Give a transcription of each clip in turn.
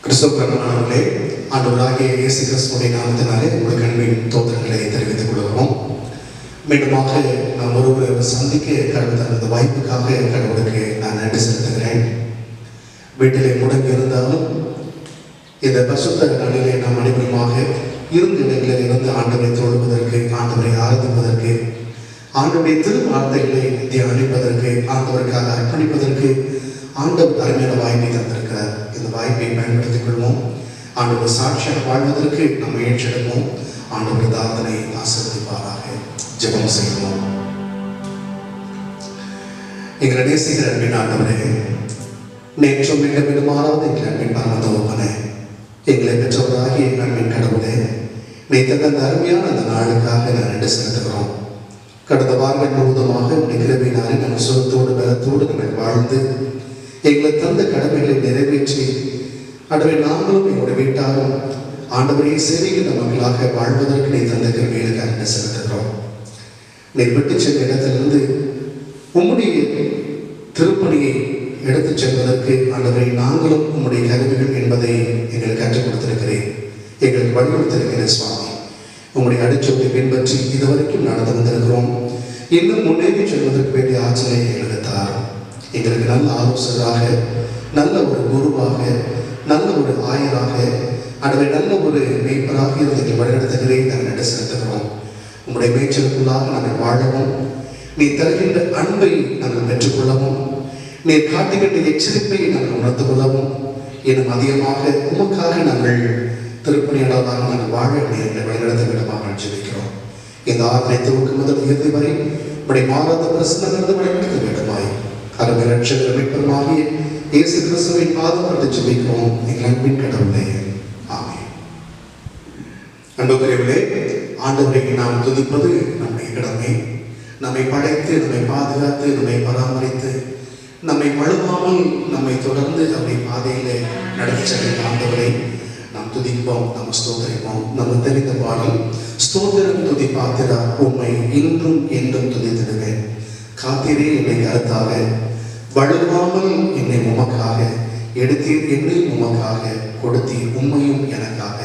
கிறிஸ்துவர்களே, ஆண்டவராகிய இயேசு கிறிஸ்துவின் நாமத்தினாலே உங்களுக்கு அன்பின் தோத்திரங்களை தெரிவித்துக் கொள்கிறோம். மீண்டுமாக நாம் ஒருவரை சந்திக்க கடவுள் தனது வாய்ப்புக்காக கடவுளுக்கு நான் நன்றி செலுத்துகிறேன். வீட்டிலே முடங்கி இருந்தாலும் இந்த பரிசுத்த நாளிலே நாம் அனைவருமாக இருந்த இடங்களில் இருந்து ஆண்டவரை தொழுவதற்கு, ஆண்டவரை ஆராதிப்பதற்கு, ஆண்டவருடைய திருவார்த்தைகளை தியானிப்பதற்கு, ஆண்டவருக்காக அர்ப்பணிப்பதற்கு ஆண்டவர் அருமையான வாய்ப்பை தந்திருக்கிறார். இந்த வாய்ப்பை பயன்படுத்திக் கொள்வோம். ஆண்டவர் சாட்சியாக வாழ்வதற்கு நம்ம ஏற்றெடுப்போம். ஆண்டவர் தாதனை ஆசீர்வதிப்பாராக. ஜெபம் செய்வோம். எங்களை நேசிக்கிற அன்பின் ஆண்டவரே, நேற்றும் மீண்டும் மாறாத எங்கள் அன்பின் பரமதகப்பனே, எங்களை பெற்றவராகிய எங்கள் அன்பின் கடவுளே, நீ தந்த அருமையான அந்த நாளுக்காக நான் நன்றி செலுத்துகிறோம். கடந்த வாரங்கள் முழுவதுமாக கிருபையினாலே நாங்கள் சுகத்தோடு பலத்தோடு நாங்கள் வாழ்ந்து எங்களை தந்த கடமைகளை நிறைவேற்றி ஆண்டவரே நாங்களும் எங்களுடைய வீட்டாரும் ஆண்டவரை சேவைகின்ற மக்களாக வாழ்வதற்கு நீ தந்த கிருபைகளுக்கு நன்றி செலுத்துகிறோம். நீ விட்டு சென்ற இடத்திலிருந்து உம்முடைய திருப்பணியை எடுத்துச் செல்வதற்கு ஆண்டவரை நாங்களும் உம்முடைய கருவிகள் என்பதை எங்களுக்கு கற்றுக் கொடுத்திருக்கிறேன், எங்களுக்கு வலியுறுத்திருக்கிறேன். சுவாமி, உங்களுடைய அடிச்சொட்டை பின்பற்றி இதுவரைக்கும் நடந்து வந்திருக்கிறோம். இன்னும் முன்னேறி செல்வதற்கு வேண்டிய ஆற்றலை எங்களுக்கு தாரும். எங்களுக்கு நல்ல ஆலோசகராக, நல்ல ஒரு குருவாக, நல்ல ஒரு ஆயராக, ஆண்டவரே நல்ல ஒரு மேய்ப்பராக இருந்து எங்களை வழிநடத்துகிறேன். நாங்கள் நன்றி செலுத்துகிறோம். உங்களுடைய மேய்ச்சலுக்குள்ளாக நாங்கள் வாழவும், நீ தருகின்ற அன்பை நாங்கள் பெற்றுக்கொள்ளவும், நீ காட்டுகின்ற எச்சரிப்பை நாங்கள் உணர்ந்து கொள்ளவும், இன்னும் அதிகமாக உமக்காக நாங்கள் திருப்பணியாளராக நாங்கள் வாழ எங்களை வழிநடத்த விடமாக ஜெபிக்கிறோம். இந்த ஆற்றை துவக்கு முதல் இறுதி வரை உடைய மாறாத பிரசனங்களை வழிநடத்த வேண்டுமாய் அருமை ரட்சகர் மீட்பருமாகிய இயேசு கிறிஸ்துவின் பாதப்பட்டு ஜெபிக்கிறோம் எங்கள் அன்பின் கடவுளே. ஆமென். அன்புக்குரியவர்களே, ஆண்டவரை நாம் துதிப்பது நம்முடைய கடமை. நம்மை படைத்து, நம்மை பாதுகாத்து, நம்மை பராமரித்து, நம்மை வழுவாமல் நம்மை தொடர்ந்து அப்படி பாதையிலே நடத்தி செல்கிற ஆண்டவரை நாம் துதிப்போம், நாம் ஸ்தோத்திரிப்போம். நம்ம தெரிந்த பாடல், ஸ்தோத்திரம் துதி பாத்திரா உம்மை இன்றும் என்றும் துதித்திடுவேன். காத்திரே என்னை கருத்தாக, வழுவாமல் என்னை உமக்காக எடுத்தீர், என்னை உமக்காக கொடுத்தீர், உம்மையும் எனக்காக.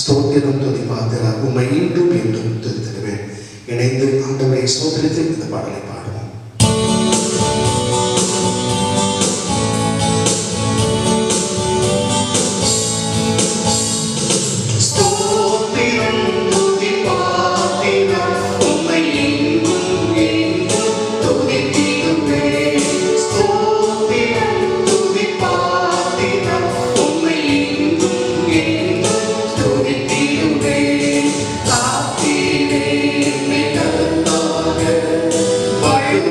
ஸ்தோத்திரம் துதி பாத்திரா உம்மை இன்றும் என்றும் துதித்திடுவேன். இணைந்து ஆண்டவரை ஸ்தோத்திரித்து இந்த பாடலை பாடுவோம். Bye.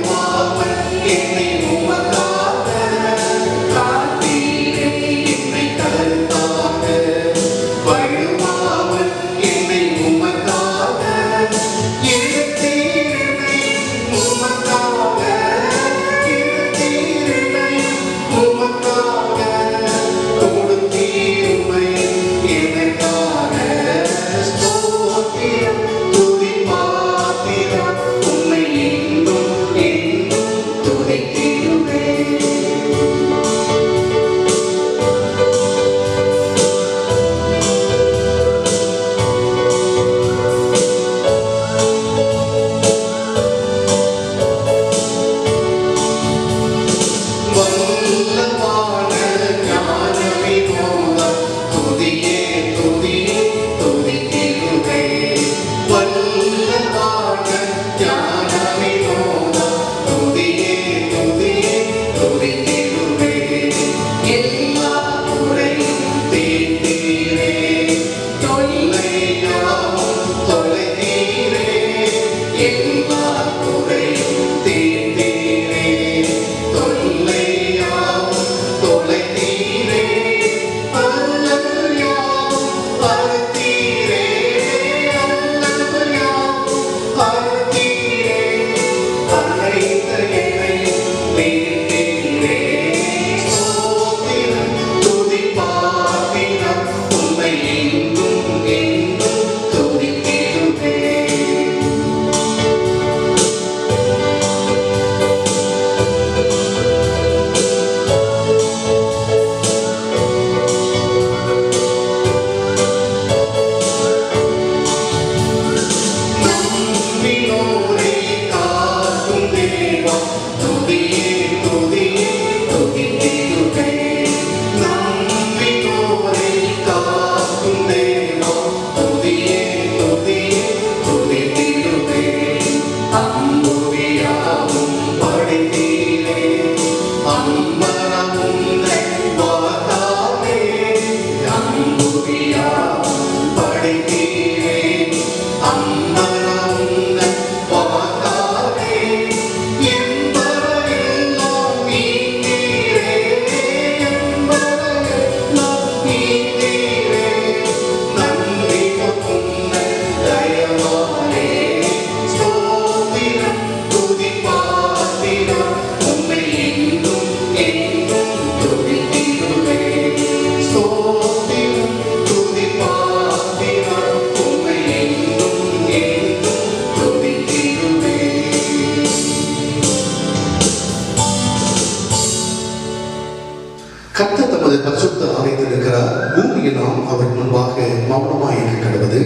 தமது பரிசுத்த ஆலயத்தில் இருக்கிறார். பூமியெல்லாம் அவர் முன்பாக மௌனமாய் இருக்க கடவுது.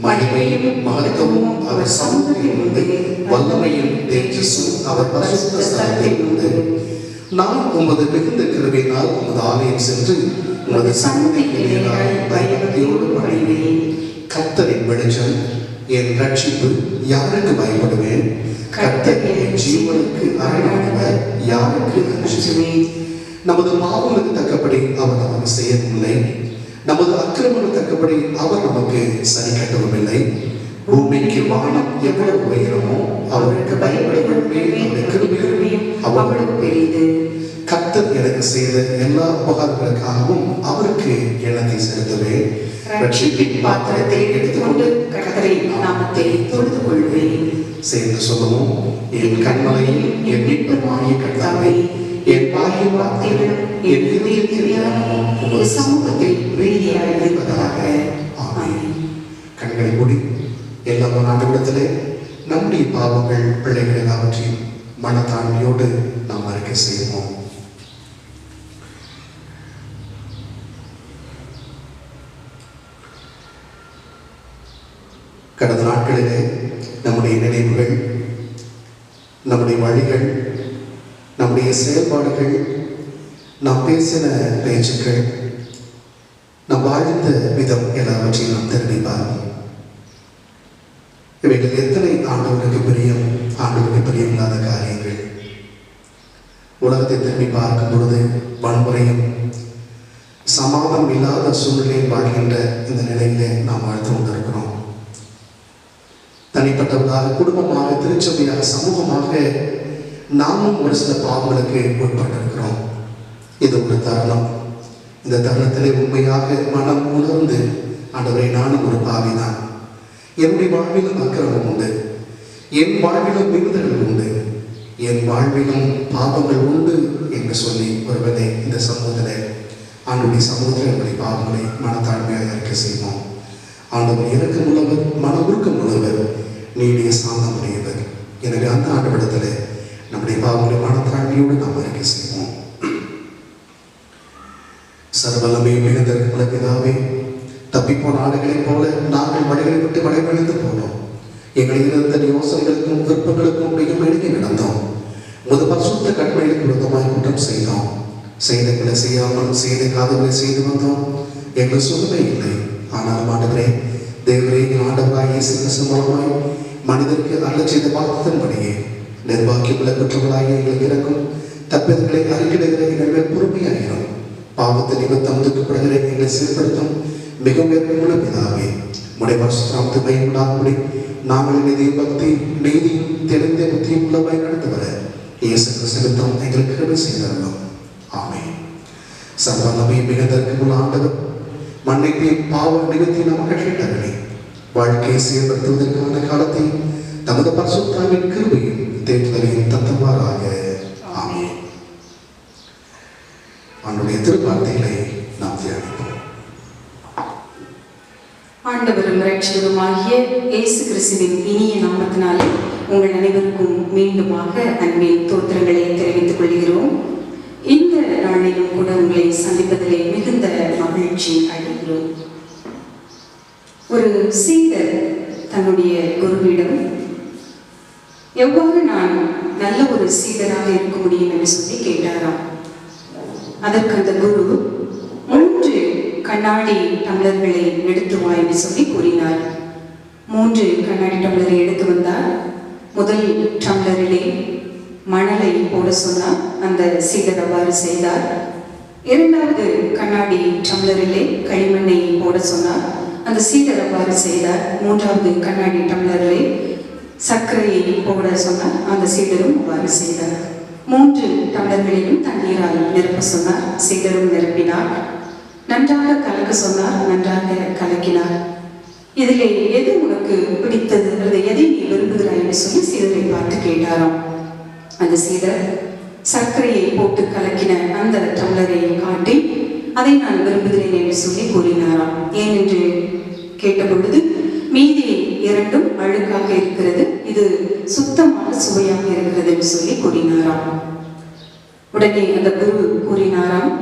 மகிமையும் மகத்துவமும் அவர் சமூகத்தில் உண்டு, வல்லமையும் தேஜஸும் அவர் பரிசுத்த ஸ்தலத்தில் உண்டு. நான் உமது மிகுந்த கிருபையினால் உமது ஆலயம் சென்று உமது சமூகத்திற்கு நேராய் பயபக்தியோடு பணிவேன். கர்த்தரின் வெளிச்சம் என் ரட்சிப்பு, யாருக்கு பயப்படுவேன்? கர்த்தர் என் ஜீவனுக்கு அரணானவர், யாருக்கு அஞ்சுவேன்? நமது பாவங்களுக்கு தக்கபடி அவர் நமக்கு செய்யவில்லை, நமது அக்கிரமங்களுக்கு தக்கபடி அவர் நமக்கு சரி கட்டவும். பூமிக்கு வானம் எவ்வளவு உயரமோ அவருக்கு பயப்படுவதையும் அவ்வளவு பெரியது. கர்த்தர் எனக்கு செய்த எல்லா உபகாரங்களுக்காகவும் அவருக்கு எண்ணத்தை செலுத்துவேன். ரட்சிப்பின் பாத்திரத்தை எடுத்துக்கொண்டு கர்த்தரின் நாமத்தை தொழுது கொள்வேன். சேர்ந்து சொல்லுவோம். என் கண்மலையில் என் மீட்புமாகிய கர்த்தாவே, என் வாயின் வார்த்தைகளும் என் இதயத்திலும் உமது சமூகத்தில் பிரீதியாய் இருப்பதாக. ஆமென். கண்களை மூடி எல்லா நாடுகளிடத்திலே நம்முடைய பாவங்கள் பிள்ளைகள் எல்லாவற்றையும் மனத்தாழ்மையோடு நாம் அறிக்கை செய்வோம். கடந்த நாட்களிலே நம்முடைய நினைவுகள், நம்முடைய வழிகள், நம்முடைய செயல்பாடுகள், நாம் பேசின பேச்சுக்கள், நாம் வாழ்ந்த விதம் எல்லாவற்றையும் நாம் திரும்பி பார்ப்போம். இவைகள் எத்தனை ஆண்டவருக்கு பிரியம், ஆண்டவருக்கு பிரியமில்லாத காரியங்கள். உலகத்தை திரும்பி பார்க்கும் பொழுது வன்முறையும் சமாதானம் இல்லாத சூழ்நிலையில் வாழ்கின்ற இந்த நிலையிலே நாம் வாழ்ந்து கொண்டிருக்கிறோம். தனிப்பட்டவர்களாக, குடும்பமாக, திருச்சபையாக, சமூகமாக நாமும் ஒரு சில பாவங்களுக்கு உட்பட்டிருக்கிறோம். இது ஒரு தருணம். இந்த தருணத்திலே உண்மையாக மனம் உணர்ந்து, ஆண்டவரை நானும் ஒரு பாவிதான், என்னுடைய வாழ்விலும் அக்கிரமம் உண்டு, என் வாழ்விலும் விருதுகள் உண்டு, என் வாழ்விலும் பாவங்கள் உண்டு என்று சொல்லி ஒருவனை இந்த சமூகத்தில் ஆண்டுடைய சமூகத்தில் என்னுடைய பாவங்களை மனத்தாழ்மையாக அறிக்கை செய்வோம். ஆண்டவர் இறக்கம் உள்ளவர், மன உருக்கம் உள்ளவர், நீடிய சாந்தம் உடையவர். எனவே அந்த ஆண்டவரிடத்தில் நம்முடைய பாவங்களை மனத்தாழ்மையோடு நாம் அறிக்கை செய்வோம். சர்வலமே மிகுந்த பிதாவே, தப்பிப்போன ஆடுகளைப் போல நாங்கள் வழிகளை விட்டு வளைவழிந்து போனோம். எங்களில் இருந்த யோசனைகளுக்கும் விருப்பங்களுக்கும் மிக மெழுகி நடந்தோம். முது பரிசுத்த கட்டளைகளுக்கு விருத்தமாய் குற்றம் செய்தோம். செய்தங்களை செய்யாமல் செய்த காதுகளை செய்து வந்தோம். எங்கள் சுகமே இல்லை. ஆனால் ஆண்டவரே, தேவரே, ஆண்டவராய் இயேசு கிறிஸ்து மூலமாய் மனிதருக்கு அருளச் செய்த வார்த்தையின்படியே நிர்வாகியுள்ள குற்றங்களாகிய எங்களுக்கு இறக்கும், தப்பிதங்களை அறிக்கிடுகிற எங்கள் மேல் பொறுமையாகிறோம். பாவத்தை நிமித்தம் துக்கப்படுகிற எங்களை சீர்படுத்தும் மிகவும் உள்ள பிதாவே, உடைய பரிசுத்த பயன்படாதபடி நாங்கள் நிதி பக்தி நீதியும் தெளிந்த புத்தியும் உள்ளவாய் நடந்து வர இயேசு கிறிஸ்துவிடம் எங்களுக்கு கிருபை செய்தருளும். ஆமென். சர்வலமே மிகுந்த ஆண்டவர் மன்னிப்பை பாவ நிகழ்த்தி நமக்கு கேட்டருளி வாழ்க்கையை செயல்படுத்துவதற்கான காலத்தை தமது பரிசுத்தாவின் கிருபையும் தேற்றுதலையும் தந்தவாறாக. ஆமென். அவனுடைய திருவார்த்தைகளை நாம் தியானிப்போம். ஆண்டவரும் இரட்சகருமாகிய இயேசு கிறிஸ்துவின் இனிய நாமத்தினாலே உங்கள் அனைவருக்கும் மீண்டுமாக அன்பின் தோத்திரங்களை தெரிவித்துக் கொள்கிறோம். இந்த நாளிலும் கூட உங்களை சந்திப்பதிலே மிகுந்த மகிழ்ச்சி அடைகிறோம். ஒரு சீடர் தன்னுடைய குருவிடம் எவ்வாறு நான் நல்ல ஒரு சீடராக இருக்க முடியும் என்று சொல்லி கேட்டாராம். அதற்கு அந்த குரு 3 கண்ணாடி டம்ளர்களை எடுத்து வா என்று சொல்லி கூறினார். 3 கண்ணாடி டம்ளரை எடுத்து வந்தார். முதல் டம்ளரிலே மணலை போட சொன்னார். அந்த சீடர் அவ்வாறு செய்தார். 2வது கண்ணாடி டம்ளரிலே களிமண்ணை போட சொன்னார். அந்த சீடர் அவ்வாறு செய்தார். 3வது கண்ணாடி டம்ளரிலே சர்க்கரையை போட சொன்னார். அந்த சீடரும் அவ்வாறு செய்தார். 3 டம்ளர்களிலும் தண்ணீரால் நிரப்ப சொன்னார். சீடரும் நிரப்பினார். நன்றாக கலக்க சொன்னார். நன்றாக கலக்கினார். இதிலே எது உனக்கு பிடித்தது அல்லது எதை நீ விரும்புகிறாய் என்று சொல்லி சீடரை பார்த்து கேட்டாராம். அந்த சீடர் சர்க்கரையை போட்டு கலக்கின அந்த டம்ளரை காட்டி அதை நான் விரும்புகிறேன் என்று சொல்லி கூறினாராம். ஏன் என்று கேட்டபொழுது மீதி 2ம் அழுக்காக இருக்கிறது, இது சுத்தமான சுவையாக இருக்கிறது என்று சொல்லி கூறினாராம். உடனே அந்த குரு கூறினாராம்,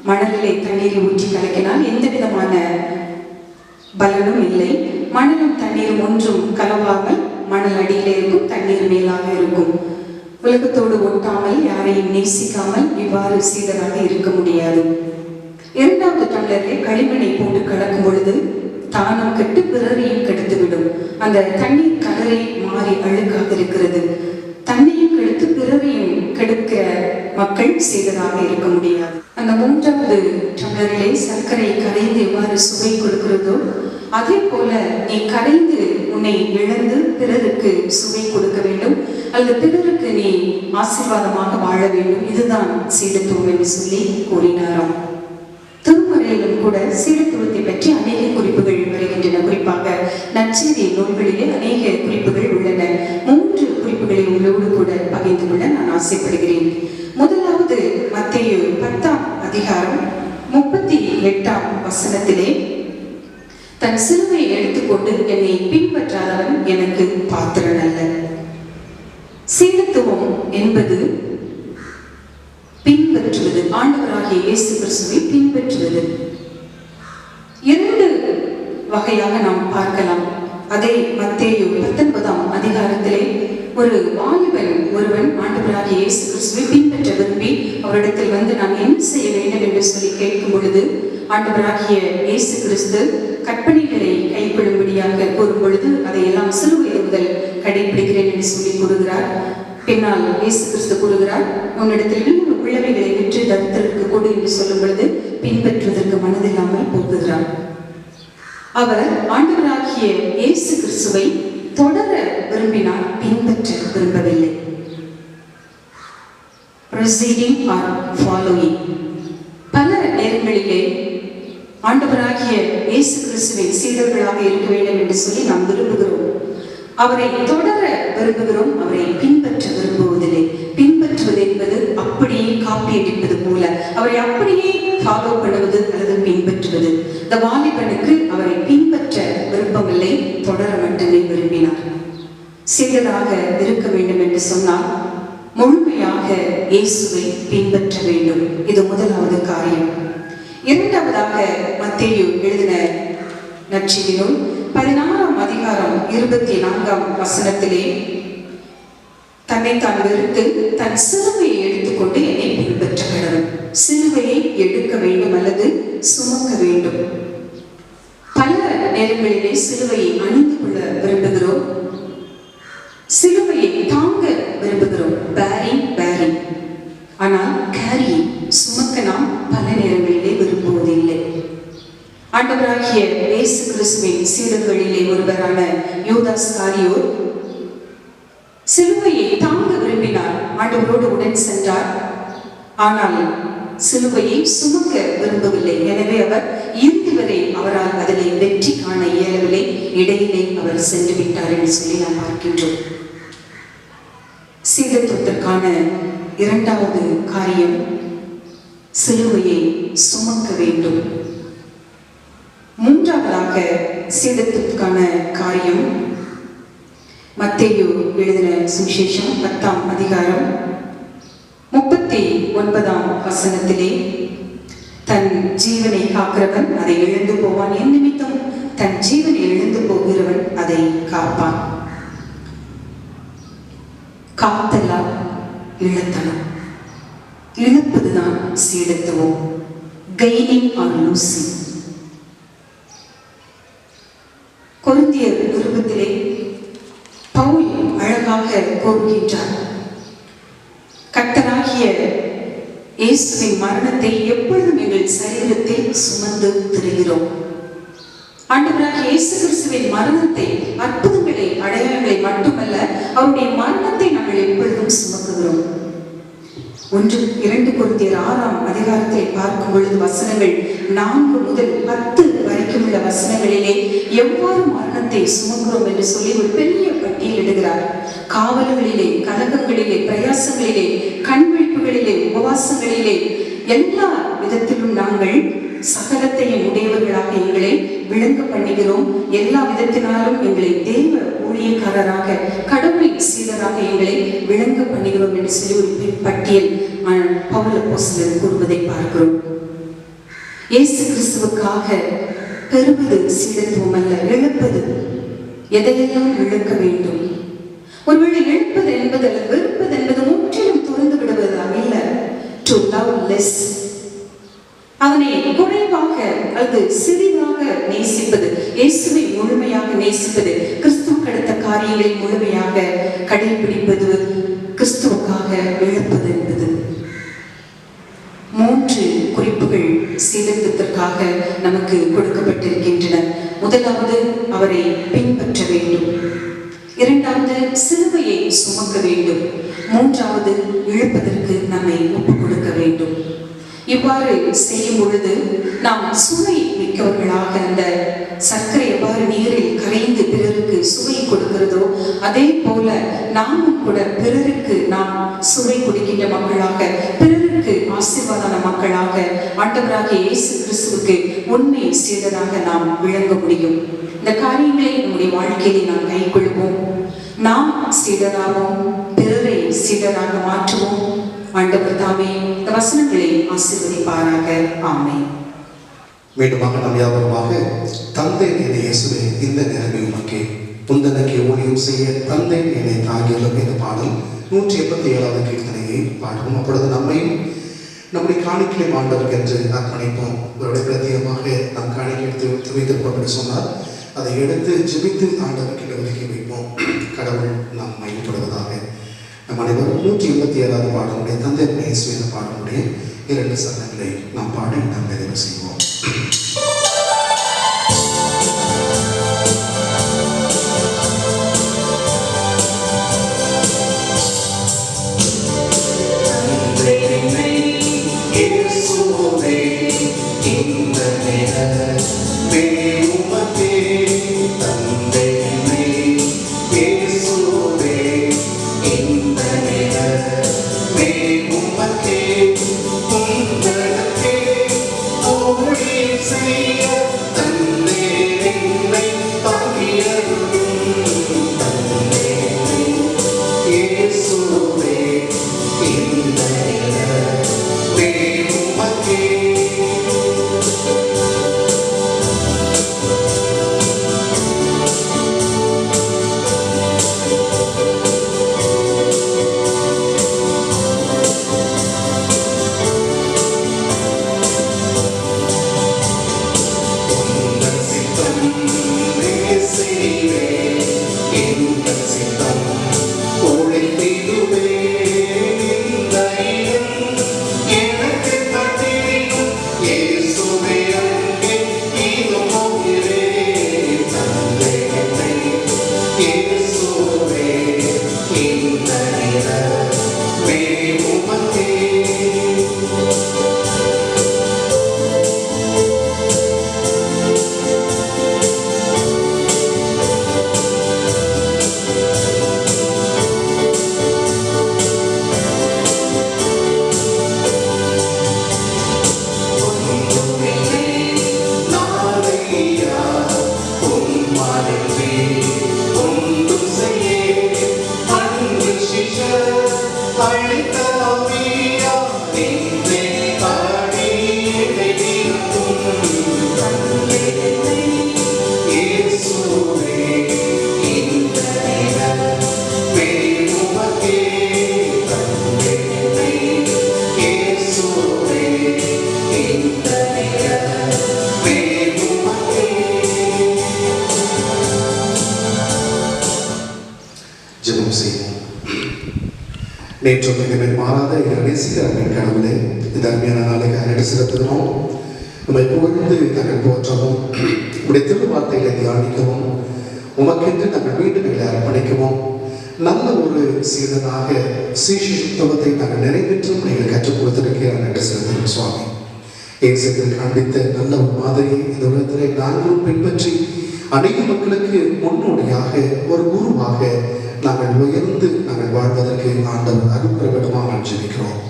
மணலிலே தண்ணீரை ஊற்றி கலக்கினால் எந்த விதமான பலனும் இல்லை. மணலும் தண்ணீரும் ஒன்றும் கலவாமல் மணல் அடியிலே இருக்கும், தண்ணீர் மேலாக இருக்கும். உலகத்தோடு ஒட்டாமல் யாரையும் நேசிக்காமல் இவ்வாறு சீடராக இருக்க முடியாது. இரண்டாவது டம்ளரிலே களிமண்ணை போட்டு கலக்கும் பொழுது தானும் கெட்டு பிறரையும் கெடுத்துவிடும். அந்த தண்ணீர் கலரை மாறி அழுக்காக இருக்கிறது. தன்னையும் கெடுத்து பிறரையும் கெடுக்கிற மக்கள் சீடராக இருக்க முடியாது. அந்த மூன்றாவது டம்ளரிலே சர்க்கரை கரைந்து எவ்வாறு சுவை கொடுக்கிறதோ அதே போல நீ கரைந்து உன்னை இழந்து பிறருக்கு சுவை கொடுக்க வேண்டும், அல்லது பிறருக்கு நீ ஆசீர்வாதமாக வாழ வேண்டும். இதுதான் சீடத்துவம் என்று சொல்லி கூறினாராம். திருமறையிலும் கூட சீடத்துவத்தை பற்றி அநேக குறிப்புகள் வருகின்றன. குறிப்பாக நற்செய்தி நூல்களிலே அநேக குறிப்புகள் உள்ளன. 3 குறிப்புகளை உங்களோடு கூட பகிர்ந்து கொள்ள நான் ஆசைப்படுகிறேன். முதலாவது மத்தேயு 10ஆம் அதிகாரம் 38ஆம் வசனத்திலே, தன் சிலுவையை எடுத்துக்கொண்டு என்னை பின்பற்றாதவன் எனக்கு பாத்திரன் அல்ல. சீடத்துவம் என்பது பின்பற்றுவது, ஆண்டவராகிய இயேசு கிறிஸ்துவை பின்பற்றுவது. 2 வகையாக நாம் பார்க்கலாம். அதே மத்தேயு 19ஆம் அதிகாரத்திலே ஒரு வாலிபன் ஒருவன் ஆண்டவராகிய இயேசு கிறிஸ்துவை பின்பற்ற விரும்பி அவரிடத்தில் வந்து நான் என்ன செய்ய வேண்டும் என்று சொல்லி கேட்கும் பொழுது ஆண்டவராகிய இயேசு கிறிஸ்து கற்பனைகளை கைக்கொள்ளும்படியாக கூறும் பொழுது அதையெல்லாம் சிலுவை முதல் கடைபிடிக்கிறேன் என்று சொல்லி கூறுகிறார். பின்னால் இயேசு கிறிஸ்து கூறுகிறார், உன்னிடத்தில் உள்ளவைகளை விற்று தரித்திரருக்கு கொடு என்று சொல்லும் பொழுது பின்பற்றுவதற்கு மனதில்லாமல் போக்குகிறார். அவர் ஆண்டவராகிய இயேசு கிறிஸ்துவை தொடர விரும்பினார், பின்பற்ற விரும்பவில்லை. Proceeding or following. பல நேரங்களிலே ஆண்டவராகிய இயேசு கிறிஸ்துவின் சீடர்களாக இருக்க வேண்டும் என்று சொல்லி நாம் விரும்புகிறோம். அவரை தொடர விரும்புகிறோம், அவரை பின்பற்ற விரும்புவதில்லை. பின்பற்றுவது என்பது அப்படியே காப்பி அடிப்பது போல, அவரை அப்படியே ஃபாலோ பண்ணுவது அல்லது பின்பற்றுவது. இந்த வாலிபனுக்கு அவரை பின்பற்ற விருப்பமில்லை, தொடர மட்டுமே விரும்பினார். சீடராக இருக்க வேண்டும் என்று சொன்னால் முழுமையாக இயேசுவை பின்பற்ற வேண்டும். இது முதலாவது காரியம். இரண்டாவதாக மத்தேயு எழுதின நற்செய்தி நூல் 16ஆம் அதிகாரம் 24ஆம் வசனத்திலே, தன்னைத்தான் வெறுத்து தன் சிலுவையை எடுத்துக்கொண்டு என்னை பின்பற்ற கடவன். சிலுவையை எடுக்க வேண்டும் அல்லது சுமக்க வேண்டும். பல நேரங்களிலே சிலுவையை அணிந்து கொள்ள விரும்புகிறோம், சிலுவையை தாங்க விரும்புகிறோம், பேரிங். ஆனால் கேரி, சுமக்க நாம் பல நேரங்களிலே விரும்புவதில்லை. ஆண்டவராகிய இயேசு கிறிஸ்துவின் சீடர்களிலே ஒருவரான யூதாஸ் காரியோர் சிலுவையை தாங்க விரும்பினார், ஆண்டவரோடு உடன் சென்றார். ஆனால் சிலுவையை சுமக்க விரும்பவில்லை. எனவே அவர் இறுதி வரை அவரால் அதிலே வெற்றி காண இயலவில்லை, இடையிலே அவர் சென்று விட்டார் என்று சொல்லி நாம் பார்க்கின்றோம். சீடத்துவத்திற்கான இரண்டாவது காரியம், சிலுவையை சுமக்க வேண்டும். மூன்றாவதாக சீடத்துவத்திற்கான காரியம், மத்தேயு எழுதின சுவிசேஷம் 10ஆம் அதிகாரம் 39ஆம் வசனத்திலே, தன் ஜீவனை காக்கிறவன் அதை இழந்து போவான், என் நிமித்தம் தன் ஜீவனை இழந்து போகிறவன் அதை காப்பான். காத்தலாம் இழத்தலாம், இழப்பதுதான் சீடத்துவம். Gaining or losing. கொரிந்தியர் நிருபத்திலே பவுல் அழகாக கூறுகின்றார், கர்த்தராகிய இயேசுவின் மரணத்தை எப்பொழுதும் எங்கள் சரீரத்தில் சுமந்து திரிகிறோம். ஆண்டவராகிய இயேசு கிறிஸ்துவின் மரணத்தை, அற்புதங்களை, அடையாளங்களை மட்டுமல்ல, அவருடைய மரணத்தை நாங்கள் எப்பொழுதும் சுமக்குகிறோம். 1-2 கொரிந்தியர் 6ஆம் அதிகாரத்தை பார்க்கும் பொழுது வசனங்கள் 4 முதல் 10 வரைக்கும் உள்ள வசனங்களிலே எவ்வாறு மரணத்தை சுமக்கிறோம் என்று சொல்லி ஒரு பெரிய பட்டியல் இடுகிறார். காவல்களிலே, கலகங்களிலே, பிரயாசங்களிலே, கண்விழிப்புகளிலே, உபவாசங்களிலே, எல்லா விதத்திலும் நாங்கள் சகலத்தையும் உடையவர்களாக எங்களை விளங்க பண்ணுகிறோம். எல்லா விதத்தினாலும் எங்களை தேவ ஊழியக்காரராக, கடவுளின் சீடராக எங்களை விளங்க பண்ணுகிறோம் என்று சொல்லி ஒரு பட்டியல் பவுல் அப்போஸ்தலர் கூறுவதை பார்க்கிறோம். இயேசு கிறிஸ்துவுக்காக பெறுவது சீடத்துவம் அல்ல, இழப்பது. எதையெல்லாம் இழக்க வேண்டும்? ஒருவேளை இழப்பது என்பது அல்ல, வெறுப்பது என்பது முற்றிலும் துறந்து விடுவது அல்ல. டு லவ் லெஸ், அவனை குறைவாக அல்லது சிறிதாக நேசிப்பது, இயேசுவை முழுமையாக நேசிப்பது, கிறிஸ்துவுக்கு அடுத்த காரியங்களை முழுமையாக கடைபிடிப்பது, கிறிஸ்துவுக்காக இழப்பது என்பது. 3 குறிப்புகள் சீடத்துவத்திற்காக நமக்கு கொடுக்கப்பட்டிருக்கின்றன. முதலாவது, அவரை பின்பற்ற வேண்டும். 2வது, சிலுவையை சுமக்க வேண்டும். 3வது, இழப்பதற்கு நம்மை ஒப்புக் கொடுக்க வேண்டும். இவ்வாறு செய்யும் பொழுது நாம் சுவை மிக்கவர்களாக, அந்த சர்க்கரை எவ்வாறு நீரில் கரைந்து பிறருக்கு சுவை கொடுக்கிறதோ அதே போல நாமும் கூட பிறருக்கு நாம் சுவை கொடுக்கின்ற மக்களாக, பிறருக்கு ஆசீர்வாதான மக்களாக, ஆண்டவராகிய இயேசு கிறிஸ்துவுக்கு உண்மை சீடராக நாம் விளங்க முடியும். இந்த காரியங்களை நம்முடைய வாழ்க்கையிலே நாம் கைக்கொள்வோம். நாம் சீடராகவும் பிறரை சீடராக மாற்றுவோம். ஆண்டவர் தாமே இந்த வசனங்களை ஆசீர்வதிப்பாராக. ஆமென். மீண்டுமாக நாம் யாவருமாக தந்தை என்னை இயேசுவே இந்த நிலைமை உமக்கே உந்தனக்கு ஊழியம் செய்ய தந்தை என்னை தாங்கியுள்ளோம் என்ற பாடல் 187வது கீர்த்தனையை பாடுவோம். அப்பொழுது நம்மையும் நம்முடைய காணிக்கை ஆண்டவருக்கு என்று அர்ப்பணிப்போம். அவருடைய பிரத்யேகமாக நாம் காணிக்கை எடுத்து வைத்திருப்போம் என்று சொன்னால் அதை எடுத்து ஜெபித்து ஆண்டவருக்கு ஒதுக்கி வைப்போம். கடவுள் நாம் மையப்படுவதாக. நம் அனைவரும் 187வது பாடலுடைய தந்தை இயேசு என்ற பாடலுடைய 2 சரணங்களை நாம் பாடி நாம் நிறைவு செய்வோம். நேற்றும் மிக மாறாத நேசிக்கிறவர்கள் கடவுளே, இந்த அருமையான நாளுக்கு அன்றைய செலுத்துகிறோம். நம்மை புகழ்ந்து நாங்கள் போற்றவும், உடைய திருவார்த்தைகளை தியானிக்கவும், உமக்கென்று நாங்கள் மீண்டும் எங்களை அர்ப்பணிக்கவும், நல்ல ஒரு சீடனாக சீஷத்துவத்தை நாங்கள் நிறைவேற்றும் நீங்கள் கற்றுக் கொடுத்திருக்கிற அன்றைய செலுத்துகிறோம். சுவாமி இயேசுவில் காண்பித்த நல்ல ஒரு மாதிரியை இந்த உலகத்திலே நாங்களும் பின்பற்றி அநேக மக்களுக்கு முன்னோடியாக ஒரு குருவாக நாங்கள் உயர்ந்து நாங்கள் வாழ்வதற்கு ஆண்டவர் அருள்பெற வேண்டுமாக நான் ஜெபிக்கிறோம்.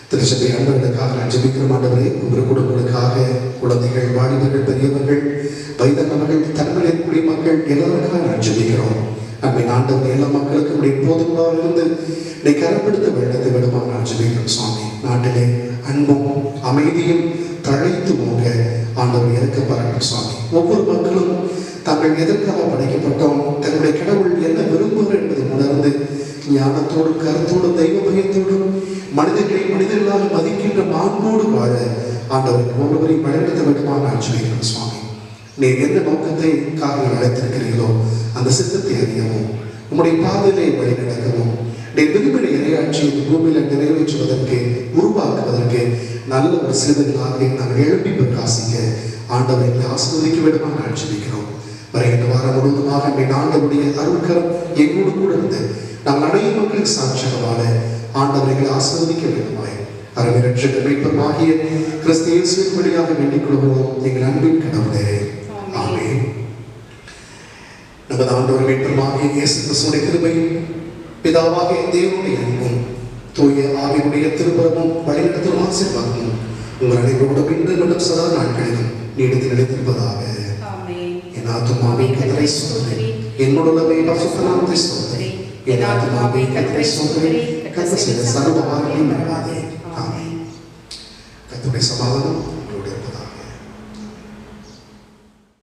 திருச்சபை அன்பர்களுக்காக நான் ஜெபிக்கிறோம். ஆண்டவரே, உங்கள் குடும்பங்களுக்காக, குழந்தைகள், வாலிபர்கள், பெரியவர்கள், வயதானவர்கள், தன்மையில் இருக்கக்கூடிய மக்கள் எல்லாருக்காக நான் ஜெபிக்கிறோம். அன்பின் ஆண்டவர் எல்லா மக்களுக்கும் எப்போதுமாக இருந்து நீ கரப்படுத்த வேண்டதை விடமாக நான் ஜெபிக்கிறோம். சுவாமி, நாட்டிலே அன்பும் அமைதியும் தழைத்து போக ஆண்டவர் இறக்க பாராட்டும் சுவாமி. ஒவ்வொரு மக்களும் தாங்கள் எதற்காக படைக்கப்பட்டோம், தன்னுடைய கடவுள் என்ன விரும்புகிறார் என்பதை உணர்ந்து ஞானத்தோடும் கருத்தோடும் தெய்வ பயத்தோடும் மனிதர்களை மனிதர்களாக மதிக்கின்ற மாண்போடு வாழ ஆண்டவருக்கு ஒவ்வொருவரையும் வழிநடத்த வேண்டுமா நான் சொல்கிறேன் சுவாமி. நீர் என்ன நோக்கத்தை காரணம் அழைத்திருக்கிறீர்களோ அந்த சித்தத்தை அறியவும் உம்முடைய பாதையிலே வழி நடக்கவும் நீர் விரும்பின இறையாட்சி பூமியில் நிறைவேற்றுவதற்கு உருவாக்குவதற்கு நல்ல ஒரு சிறுவர்களாக நாங்கள் எழுப்பி பிரகாசிக்க ஆண்டவர்களை ஆசீர்வதிக்க வேண்டுமா நான் சொல்லிக்கிறோம். வருகின்ற வாரம் முழுவதுமாக என் ஆண்டவருடைய அருட்கரம் எங்களோடு கூட இருந்து நாங்கள் அனைத்து மக்களுக்கு சாட்சியமான ஆண்டவர்களை ஆசீர்வதிக்க வேண்டுமாய் அரவிரட்சகர் மீட்பருமாகிய கிறிஸ்து இயேசுவின் வழியாக வேண்டிக் கொள்கிறோம் எங்கள் அன்பின் கடவுளே. ஆமென். நமது ஆண்டவர் மீட்பருமாகிய இயேசு கிறிஸ்துவின் கிருபையும் பிதாவாகிய தேவனுடைய அன்பும் தூய ஆவியுடைய திருப்பரமும் வழிநடத்தும் ஆசீர்வாதமும் உங்கள் அனைவரோடும் இன்று சதா நாட்களிலும் நீடித்து நிலைத்திருப்பதாக. என் ஆத்துமாவே கர்த்தரை ஸ்தோத்திரி, என்னுடைய பரிசுத்த நாமத்தை ஸ்தோத்திரி. என் ஆத்துமாவே கர்த்தரை ஸ்தோத்திரி, கர்த்தர் செய்த சர்வ உபகாரங்களையும் மறவாதே.